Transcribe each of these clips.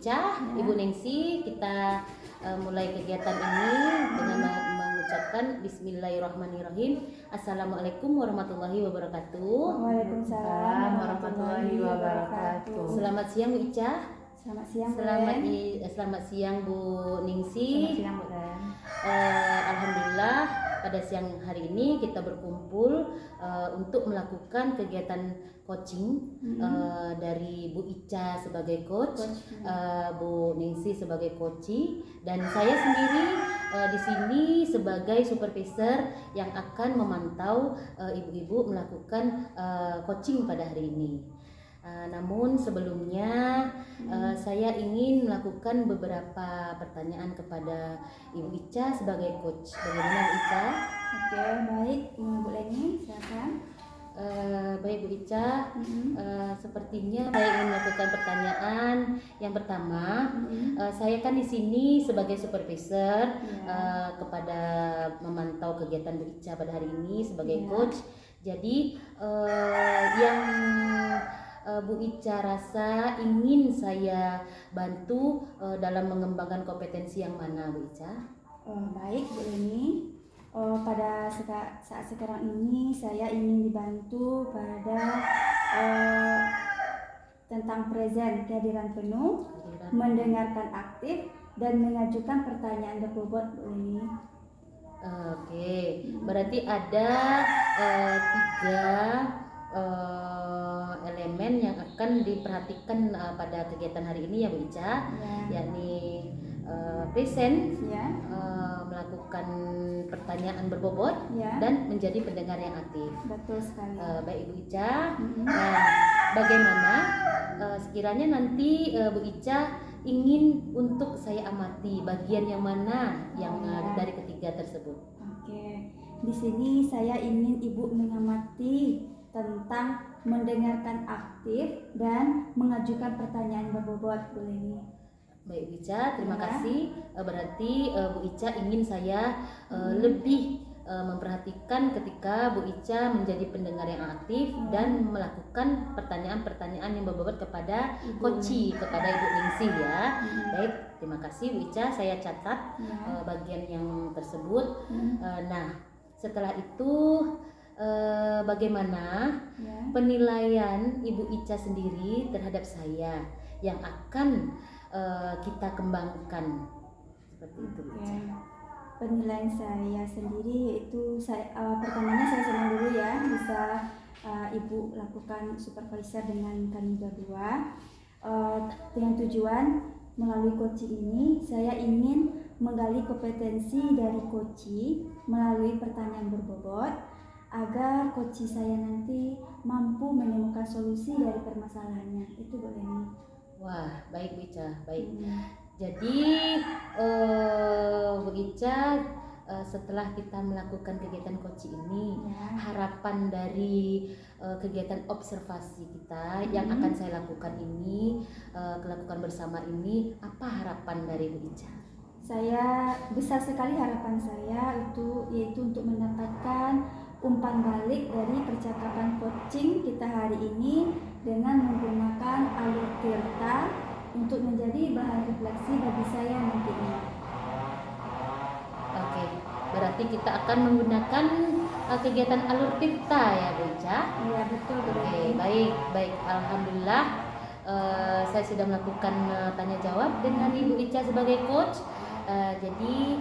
Ica, Ibu Nengsi, kita mulai kegiatan ini dengan mengucapkan Bismillahirrahmanirrahim. Assalamualaikum warahmatullahi wabarakatuh. Waalaikumsalam warahmatullahi wabarakatuh. Selamat siang Bu Ica. Selamat siang Bu Selamat siang Bu Ningsi. Selamat siang Bu Den. Alhamdulillah pada siang hari ini kita berkumpul untuk melakukan kegiatan coaching dari Bu Ica sebagai coach, Bu Ningsi sebagai coachee, dan saya sendiri di sini sebagai supervisor yang akan memantau ibu-ibu melakukan coaching pada hari ini. Namun sebelumnya saya ingin melakukan beberapa pertanyaan kepada Ibu Ica sebagai coach. Bagaimana Bu Ica? Oke, baik Bu Leni, silakan. Baik Bu Ica, sepertinya saya ingin melakukan pertanyaan. Yang pertama, saya kan di sini sebagai supervisor kepada memantau kegiatan Bu Ica pada hari ini sebagai coach. Jadi yang Bu Ica rasa ingin saya bantu dalam mengembangkan kompetensi yang mana Bu Ica? Baik Bu Leni. Pada saat sekarang ini saya ingin dibantu pada tentang present, kehadiran penuh, mendengarkan aktif, dan mengajukan pertanyaan berbobot Bu Leni. Oke, berarti ada tiga elemen yang akan diperhatikan pada kegiatan hari ini ya Bu Ica, yakni present, melakukan pertanyaan berbobot, dan menjadi pendengar yang aktif. Betul sekali. Baik Ibu Ica. Nah, bagaimana sekiranya nanti Bu Ica ingin untuk saya amati bagian yang mana yang dari ketiga tersebut? Oke, di sini saya ingin Ibu mengamati tentang mendengarkan aktif dan mengajukan pertanyaan berbobot Bu Leni. Baik Bu Ica, terima kasih. Berarti Bu Ica ingin saya lebih memperhatikan ketika Bu Ica menjadi pendengar yang aktif dan melakukan pertanyaan-pertanyaan yang berbobot kepada coachee, kepada Ibu Ningsi ya. Baik, terima kasih Bu Ica, saya catat bagian yang tersebut. Nah, setelah itu bagaimana penilaian Ibu Ica sendiri terhadap saya yang akan kita kembangkan seperti itu Bu Ica? Penilaian saya sendiri yaitu pertamanya saya senang dulu ya bisa Ibu lakukan supervisor dengan kami berdua dengan tujuan melalui coaching ini saya ingin menggali kompetensi dari coachee melalui pertanyaan berbobot agar coachee saya nanti mampu menemukan solusi dari permasalahannya. Itu boleh nih. Wah, baik Bu Ica, baik. Jadi Bu Ica setelah kita melakukan kegiatan coaching ini, harapan dari kegiatan observasi kita yang akan saya lakukan ini, lakukan bersama ini, apa harapan dari Bu Ica? Saya besar sekali harapan saya yaitu untuk mendapatkan umpan balik dari percakapan coaching kita hari ini dengan menggunakan alur Tirta untuk menjadi bahan refleksi bagi saya nantinya. Oke, berarti kita akan menggunakan kegiatan alur Tirta ya Bu Ica? Iya betul. Oke, baik. Alhamdulillah saya sudah melakukan tanya jawab dengan Ibu Ica sebagai coach. Jadi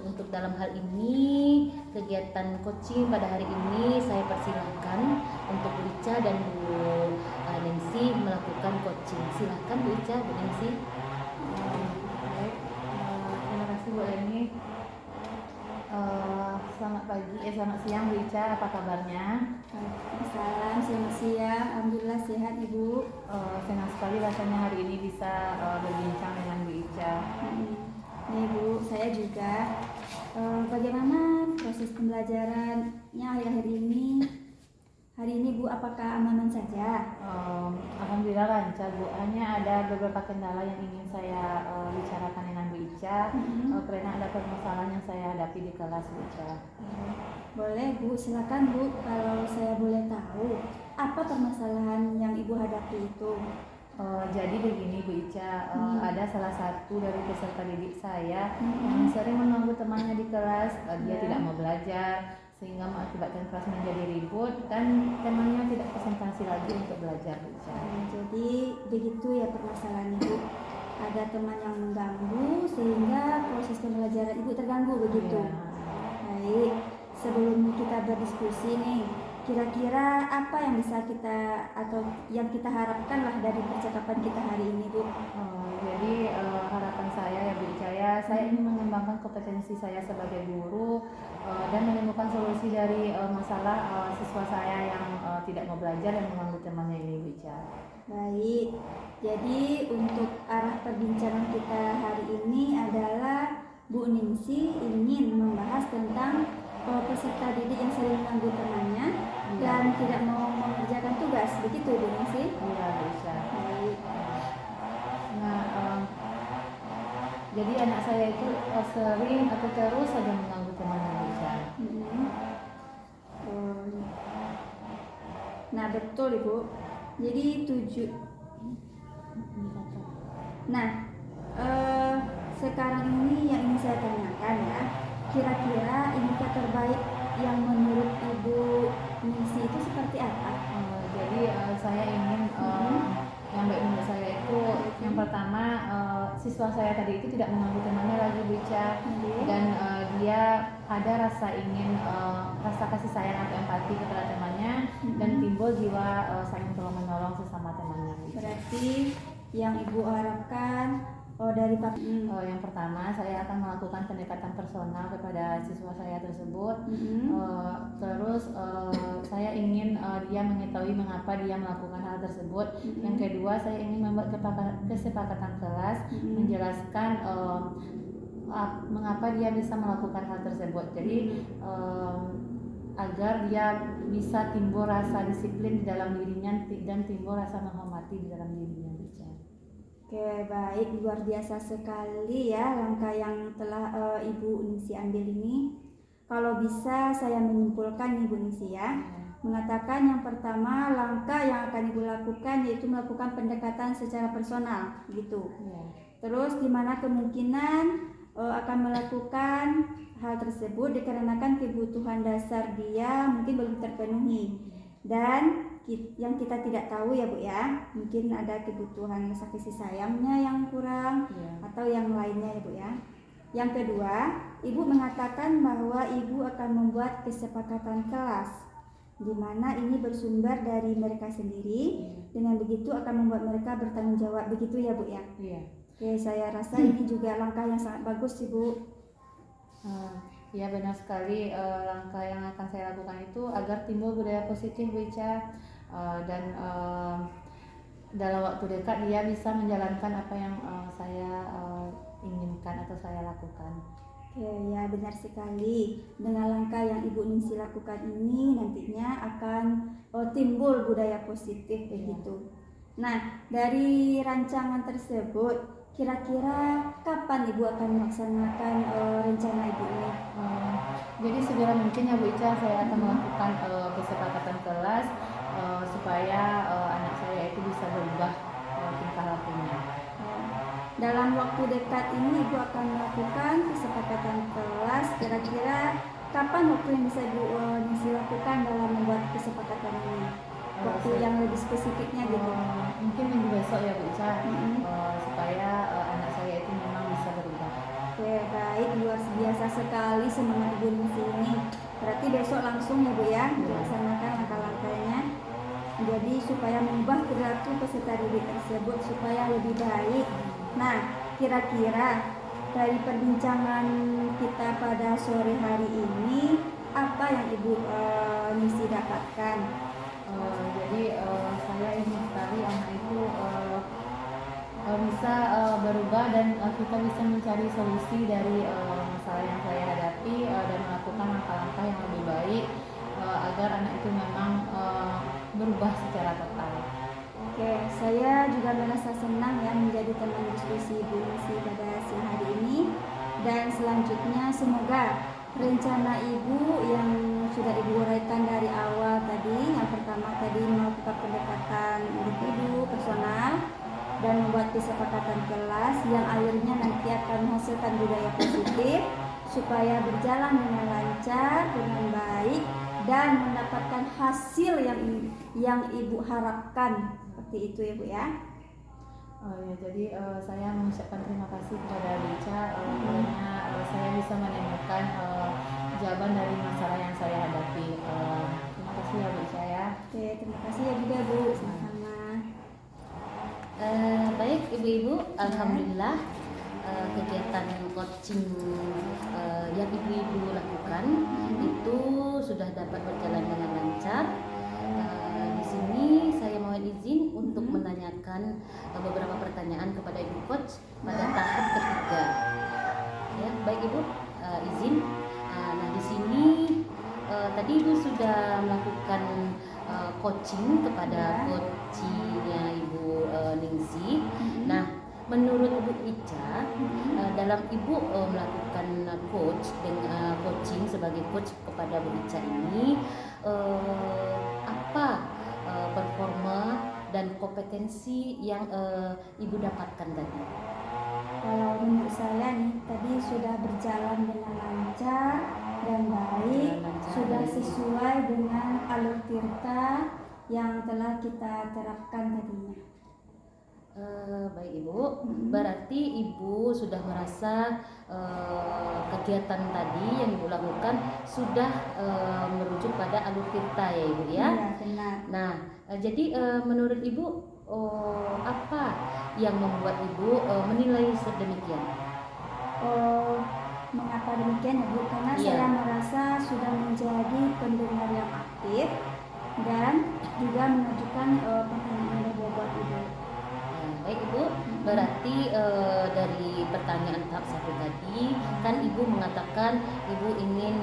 untuk dalam hal ini kegiatan coaching pada hari ini saya persilahkan untuk Bu Ica dan Bu Ningsi melakukan coaching. Silakan Bu Ica, Bu Ningsi. Baik, terima kasih Bu Leni. Selamat pagi, selamat siang Bu Ica, apa kabarnya? Salam, selamat siang, alhamdulillah sehat Ibu. Senang sekali rasanya hari ini bisa berbincang dengan Bu Ica. Nih Bu, saya juga. Bagaimana proses pembelajarannya akhir-akhir ini? Hari ini Bu, apakah aman saja? Alhamdulillah lancar Bu, hanya ada beberapa kendala yang ingin saya bicarakan dengan Bu Ica karena ada permasalahan yang saya hadapi di kelas Bu Ica. Boleh Bu, silakan Bu, kalau saya boleh tahu apa permasalahan yang Ibu hadapi itu? Jadi begini Bu Ica, ada salah satu dari peserta didik saya yang sering mengganggu temannya di kelas. Dia tidak mau belajar sehingga mengakibatkan kelas menjadi ribut dan temannya tidak konsentrasi lagi untuk belajar Bu Ica. Jadi begitu ya permasalahan Ibu. Ada teman yang mengganggu sehingga proses pembelajaran Ibu terganggu begitu. Iya. Baik, sebelum kita berdiskusi nih, kira-kira apa yang bisa kita atau yang kita harapkan lah dari percakapan kita hari ini, Bu? Jadi harapan saya ya Bu Ica, saya ingin mengembangkan kompetensi saya sebagai guru dan menemukan solusi dari masalah siswa saya yang tidak mau belajar dan mengganggu temannya ini Bu Ica. Baik, jadi untuk arah perbincangan kita hari ini adalah Bu Ningsi ingin membahas tentang peserta didik yang sering mengganggu temannya dan tidak mau mengerjakan tugas, begitu Bu Ningsi? Iya Bu Ica. Baik. Nah, jadi anak saya itu sering atau terus saja mengganggu temannya Bu Ica. Nah betul Ibu. Jadi sekarang ini yang ingin saya tanyakan ya, kira-kira indikator terbaik yang menurut Ibu Ningsi itu seperti apa? Jadi saya ingin yang baik menurut saya itu yang pertama siswa saya tadi itu tidak mengganggu temannya lagi Bu Ica, dan dia ada rasa ingin rasa kasih sayang atau empati kepada temannya dan timbul jiwa saling tolong menolong sesama temannya Bu Ica. Berarti yang Ibu harapkan dari yang pertama saya akan melakukan pendekatan personal kepada siswa saya tersebut. Terus saya ingin dia mengetahui mengapa dia melakukan hal tersebut. Yang kedua saya ingin membuat kesepakatan kelas menjelaskan mengapa dia bisa melakukan hal tersebut. Jadi agar dia bisa timbul rasa disiplin di dalam dirinya dan timbul rasa menghormati di dalam dirinya. Oke, baik, luar biasa sekali ya langkah yang telah Ibu Ningsi ambil ini. Kalau bisa saya menyimpulkan Ibu Ningsi ya, mengatakan yang pertama langkah yang akan Ibu lakukan yaitu melakukan pendekatan secara personal gitu. Terus di mana kemungkinan akan melakukan hal tersebut dikarenakan kebutuhan dasar dia mungkin belum terpenuhi. Dan yang kita tidak tahu ya Bu ya, mungkin ada kebutuhan rasa kasih sayangnya yang kurang atau yang lainnya ya Bu ya. Yang kedua, Ibu mengatakan bahwa Ibu akan membuat kesepakatan kelas di mana ini bersumber dari mereka sendiri. Dengan begitu akan membuat mereka bertanggung jawab, begitu ya Bu ya. Oke, saya rasa ini juga langkah yang sangat bagus Ibu. Ya benar sekali, langkah yang akan saya lakukan itu agar timbul budaya positif Bu Ica, dan dalam waktu dekat dia bisa menjalankan apa yang saya inginkan atau saya lakukan. Oke, ya benar sekali. Dengan langkah yang Ibu Ningsi lakukan ini nantinya akan timbul budaya positif begitu. Nah, dari rancangan tersebut kira-kira kapan Ibu akan melaksanakan rencana Ibu ini? Jadi segera mungkin ya Bu Ica saya akan melakukan kesepakatan kelas supaya anak saya itu bisa berubah tingkah lakunya. Dalam waktu dekat ini Ibu akan melakukan kesepakatan kelas. Kira-kira kapan waktu yang bisa Ibu Ningsi lakukan dalam membuat kesepakatan ini? Waktu yang lebih spesifiknya gitu. Mungkin minggu besok ya Bu Ica, supaya anak saya itu memang bisa berubah. Oke, baik, luar biasa sekali semangat Ibu Ningsi ini. Berarti besok langsung ya Bu ya, dilaksanakan langkah-langkahnya. Jadi supaya mengubah perilaku peserta didik tersebut supaya lebih baik. Nah, kira-kira dari perbincangan kita pada sore hari ini apa yang Ibu Ningsi dapatkan? Jadi saya ingin sekali anak itu bisa berubah dan kita bisa mencari solusi dari masalah yang saya hadapi dan melakukan langkah-langkah yang lebih baik agar anak itu memang berubah secara total. Oke, saya juga merasa senang ya menjadi teman diskusi Ibu Ningsi pada siang hari ini, dan selanjutnya semoga rencana Ibu yang sudah Ibu uraikan dari awal tadi, yang pertama tadi melakukan pendekatan individu personal, dan membuat kesepakatan kelas yang akhirnya nanti akan menghasilkan budaya positif supaya berjalan dengan lancar, dengan baik, dan mendapatkan hasil yang Ibu harapkan. Seperti itu ya Bu ya. Oh ya, jadi saya mengucapkan terima kasih kepada Bu Ica karena saya bisa menemukan jawaban dari masalah yang saya hadapi. Terima kasih ya Bu Ica ya. Oke, terima kasih ya juga Bu. Sama-sama. Baik ibu-ibu, alhamdulillah kegiatan coaching yang ibu-ibu lakukan itu sudah dapat berjalan dengan lancar. Di sini saya mohon izin untuk menanyakan beberapa pertanyaan kepada ibu coach pada tahap ketiga. Ya, baik ibu, izin. Nah di sini tadi ibu sudah melakukan coaching kepada coachingnya ibu Ningsi. Nah, menurut Ibu Ica, dalam Ibu melakukan coaching sebagai coach kepada Bu Ica ini, apa performa dan kompetensi yang Ibu dapatkan tadi? Kalau menurut saya nih, tadi sudah berjalan dengan lancar dan baik, sudah sesuai dengan alur tirta yang telah kita terapkan tadinya. Baik Ibu, berarti Ibu sudah merasa kegiatan tadi yang Ibu lakukan sudah merujuk pada alur tirta ya Ibu ya? Iya, benar. Nah, jadi menurut Ibu apa yang membuat Ibu menilai sedemikian? Mengapa demikian ya Bu? Karena saya merasa sudah menjadi pendengar yang aktif dan juga mengajukan pertanyaan yang berbobot Ibu. Baik Ibu, berarti dari pertanyaan tahap 1 tadi kan Ibu mengatakan Ibu ingin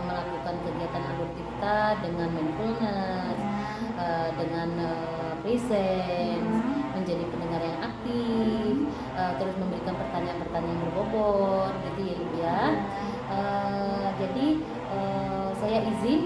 melakukan kegiatan alur tirta dengan mindfulness, dengan presence, menjadi pendengar yang aktif, terus memberikan pertanyaan-pertanyaan yang berbobot gitu ya Ibu ya. Jadi saya izin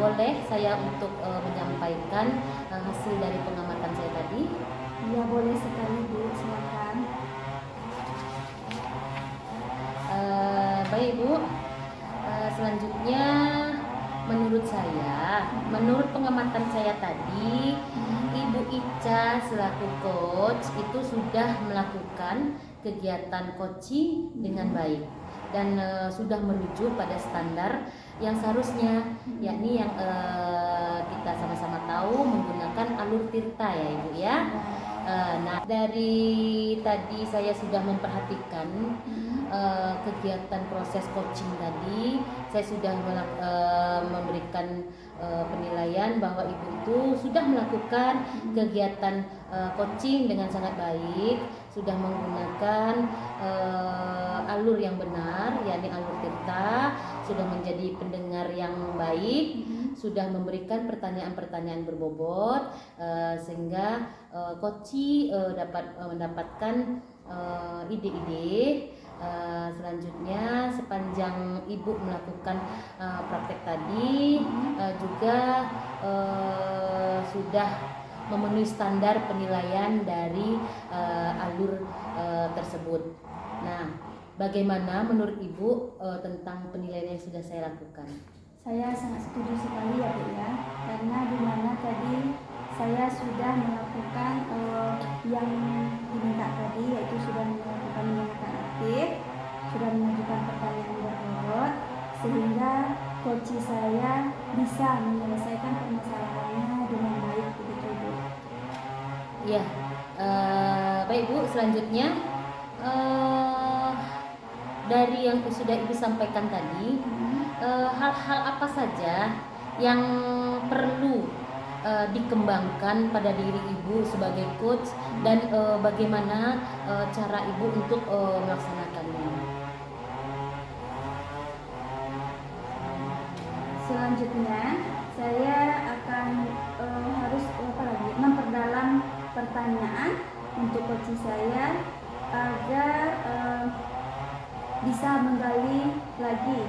boleh saya untuk menyampaikan hasil dari pengamatan saya tadi. Ya boleh sekali Bu, silakan. Baik Bu, selanjutnya menurut pengamatan saya tadi, Ibu Ica selaku coach itu sudah melakukan kegiatan coaching dengan baik dan sudah menuju pada standar yang seharusnya, yakni yang kita sama-sama tahu menggunakan alur tirta ya Ibu ya. Nah dari tadi saya sudah memperhatikan kegiatan proses coaching tadi, saya sudah memberikan penilaian bahwa Ibu itu sudah melakukan kegiatan coaching dengan sangat baik, sudah menggunakan alur yang benar, yakni alur tirta, sudah menjadi pendengar yang baik, sudah memberikan pertanyaan-pertanyaan berbobot sehingga coaching dapat mendapatkan ide-ide. Selanjutnya sepanjang Ibu melakukan praktek tadi juga sudah memenuhi standar penilaian dari alur tersebut. Nah, bagaimana menurut Ibu tentang penilaian yang sudah saya lakukan? Saya sangat setuju sekali ya Bu ya, karena dimana tadi saya sudah melakukan yang diminta tadi, yaitu sudah melakukan mendengarkan aktif, sudah mengajukan pertanyaan berbobot, sehingga coach saya bisa menyelesaikan permasalahannya dengan baik begitu Bu. Ya, baik Bu. Selanjutnya dari yang sudah Ibu sampaikan tadi, hal-hal apa saja yang perlu dikembangkan pada diri Ibu sebagai coach dan bagaimana cara Ibu untuk melaksanakannya? Selanjutnya saya akan harus memperdalam pertanyaan untuk coach saya agar bisa menggali lagi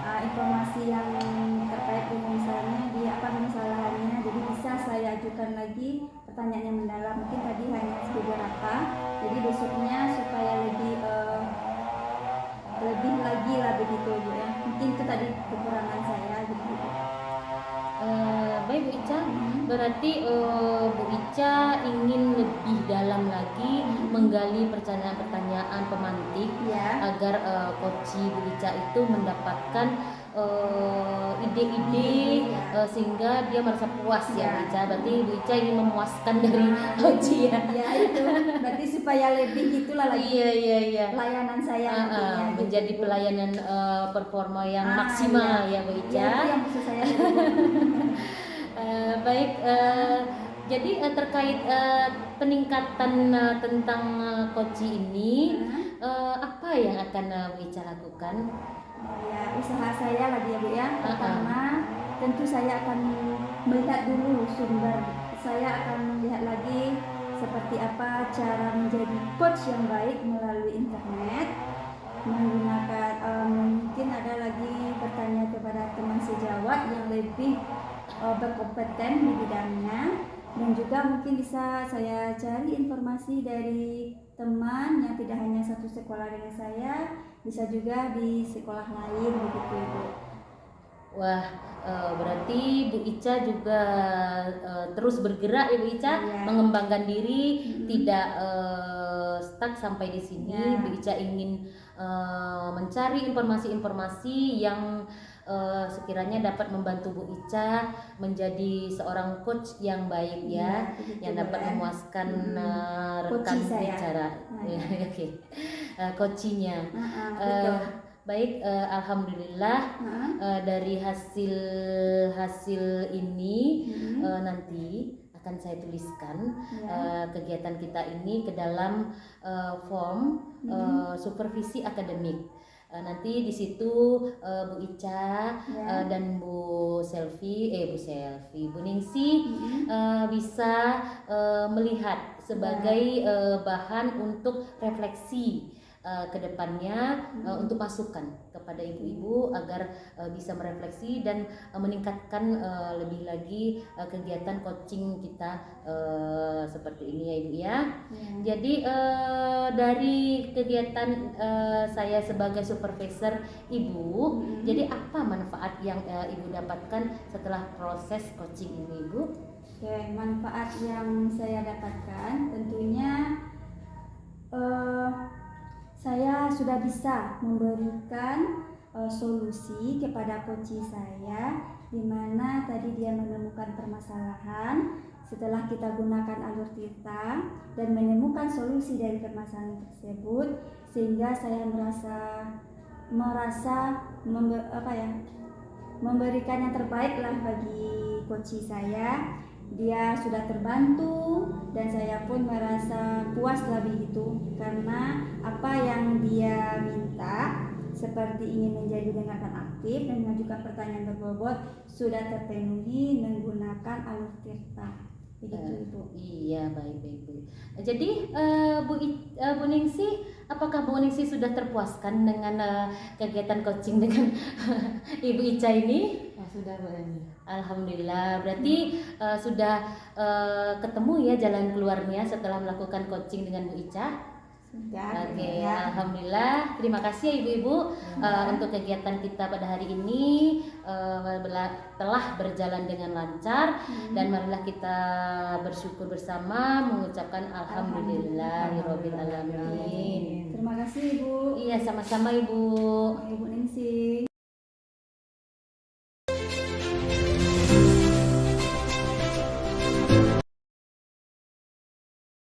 informasi yang terkait dengan misalnya dia apa masalahnya, jadi bisa saya ajukan lagi pertanyaan yang mendalam, mungkin tadi hanya beberapa. Jadi besoknya supaya lebih lagi lah begitu Bu ya. Mungkin itu tadi kekurangan saya gitu. Baik Bu Ica, berarti Bu Ica ingin lebih dalam lagi menggali pertanyaan-pertanyaan pemantik Ya. agar Koci Bu Ica itu mendapatkan ide-ide sehingga dia merasa puas ya Bu Ica. Berarti Bu Ica ingin memuaskan dari Koci ya. Ya itu berarti supaya lebih gitulah lagi Iya. pelayanan saya nantinya gitu, Menjadi Bu. pelayanan performa yang maksimal ya Bu Ica. Ya, itu yang maksud saya. Baik, jadi terkait peningkatan tentang Koci ini, apa yang akan Bu Ica lakukan? Ya, usaha saya lagi ya Bu ya. Pertama, tentu saya akan melihat dulu sumber. Saya akan melihat lagi seperti apa cara menjadi coach yang baik melalui internet, menggunakan mungkin ada lagi bertanya kepada teman sejawat yang lebih berkompeten di bidangnya, dan juga mungkin bisa saya cari informasi dari teman yang tidak hanya satu sekolah dengan saya, bisa juga di sekolah lain begitu Ibu. Wah, berarti Bu Ica juga terus bergerak ya Bu Ica, mengembangkan diri, tidak stuck sampai di sini. Bu Ica ingin mencari informasi-informasi yang sekiranya dapat membantu Bu Ica menjadi seorang coach yang baik ya, yang dapat memuaskan rekan bicara. Oke, coachingnya. Baik, alhamdulillah dari hasil ini nanti akan saya tuliskan kegiatan kita ini ke dalam form supervisi akademik. Nanti di situ Bu Ica dan Bu Ningsi bisa melihat sebagai bahan untuk refleksi ke depannya, untuk masukan kepada ibu-ibu agar bisa merefleksi dan meningkatkan lebih lagi kegiatan coaching kita seperti ini ya Ibu ya. Jadi dari kegiatan saya sebagai supervisor Ibu, jadi apa manfaat yang Ibu dapatkan setelah proses coaching ini Ibu? Oke, manfaat yang saya dapatkan tentunya saya sudah bisa memberikan solusi kepada coach saya, di mana tadi dia menemukan permasalahan. Setelah kita gunakan alur Tirta dan menemukan solusi dari permasalahan tersebut, sehingga saya merasa memberikan yang terbaik lah bagi coach saya. Dia sudah terbantu dan saya pun merasa puas lah begitu, karena apa yang dia minta seperti ingin menjadi dengarkan aktif dan mengajukan pertanyaan berbobot sudah terpenuhi menggunakan alur Tirta. Begitu Ibu. Iya, baik Bu. Jadi Bu Ningsi, apakah Bu Ningsi sudah terpuaskan dengan kegiatan coaching dengan Ibu Ica ini? Sudah Bu Eni. Alhamdulillah, berarti sudah ketemu ya jalan keluarnya setelah melakukan coaching dengan Bu Ica. Oke, alhamdulillah. Terima kasih ya ibu-ibu untuk kegiatan kita pada hari ini telah berjalan dengan lancar dan marilah kita bersyukur bersama mengucapkan alhamdulillahirobbil alamin. Terima kasih Ibu. Iya, sama-sama Ibu. Ibu Ningsi.